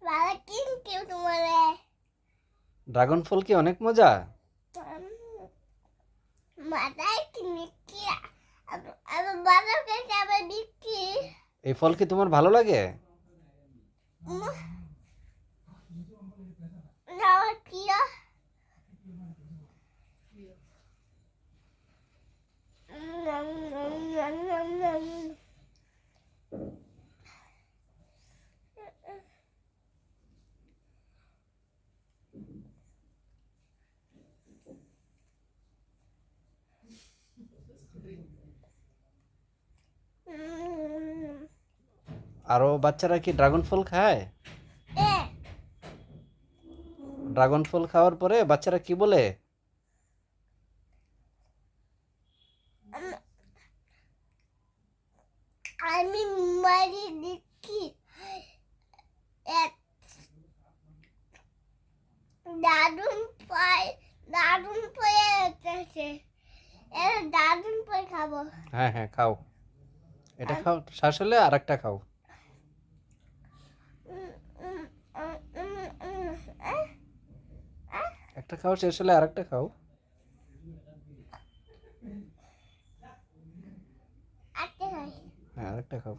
বাবা কিন্তু তোমার ড্রাগন ফল কি অনেক মজা? মাথায় কিনে কি আবার বাবার কাছে আবার বিক্রি এই ফল কি তোমার ভালো লাগে? যাওয়া কি আরো বাচ্চারা কি ড্রাগন ফল খায়? ড্রাগন ফল খাওয়ার পরে বাচ্চারা কি বলে? আমি মারি দিচ্ছি এক দারুণ পাই দারুণ পায়ে আছে এর দারুণ পাই খাবো। হ্যাঁ হ্যাঁ, খাও। এটা খাও, শ্বাস হলে আর একটা খাও। একটা খাও, শেষ হলে আর একটা খাও। আচ্ছা খাই হ্যাঁ, আর একটা খাও।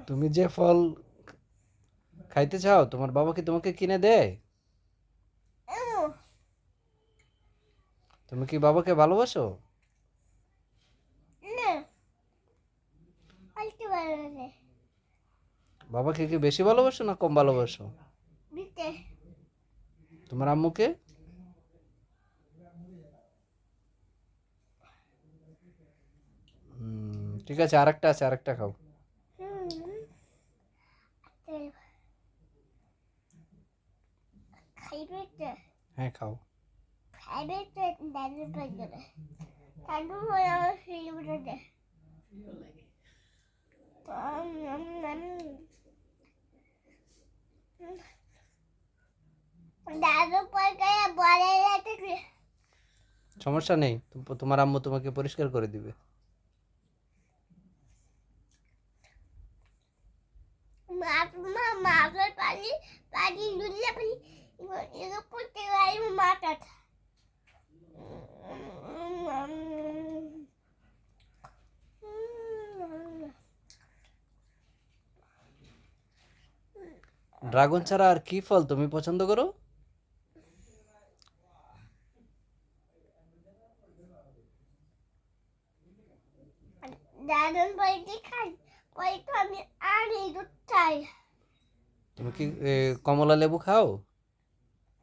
তুমি যে ফল খাইতে চাও, তোমার বাবা কি তোমাকে কিনে দেয়? তুমি কি বাবাকে ভালোবাসো? বাবাকে কি বেশি ভালোবাসো না কম ভালোবাসো? তোমার আম্মুকে? ঠিক আছে, আরেকটা আছে, আরেকটা খাও। হ্যাঁ, খাও। দাদু পয়কায় বলে সমস্যা নেই, তোমার আম্মু তোমাকে পরিষ্কার করে দিবে। মাগর পানি পানি দুধলে পানি এগুলো করতে পারি মাথা ড্রাগন ছাড়া আর কি ফল তুমি পছন্দ করো? দাদুন বইটি খাই ওই তো আমি আর দুধ চাই তুমি কি কমলা লেবু খাও?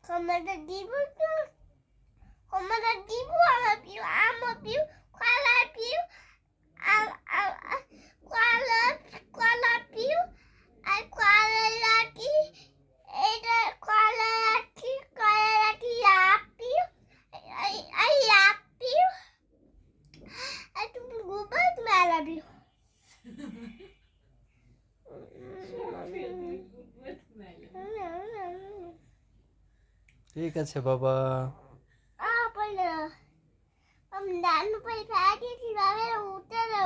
কমাটা দিব তো কমাটা দিব আমার প্রিয় আমার প্রিয় কলা প্রিয় কলা কলা প্রিয় আর কলা লাঠি এটা কলা লাঠি আপি এই আপি আর তুমি গোবর মেলা প্রিয় ঠিক আছে বাবা। Apa lo? Om dan lupa tadi si babe udah lo.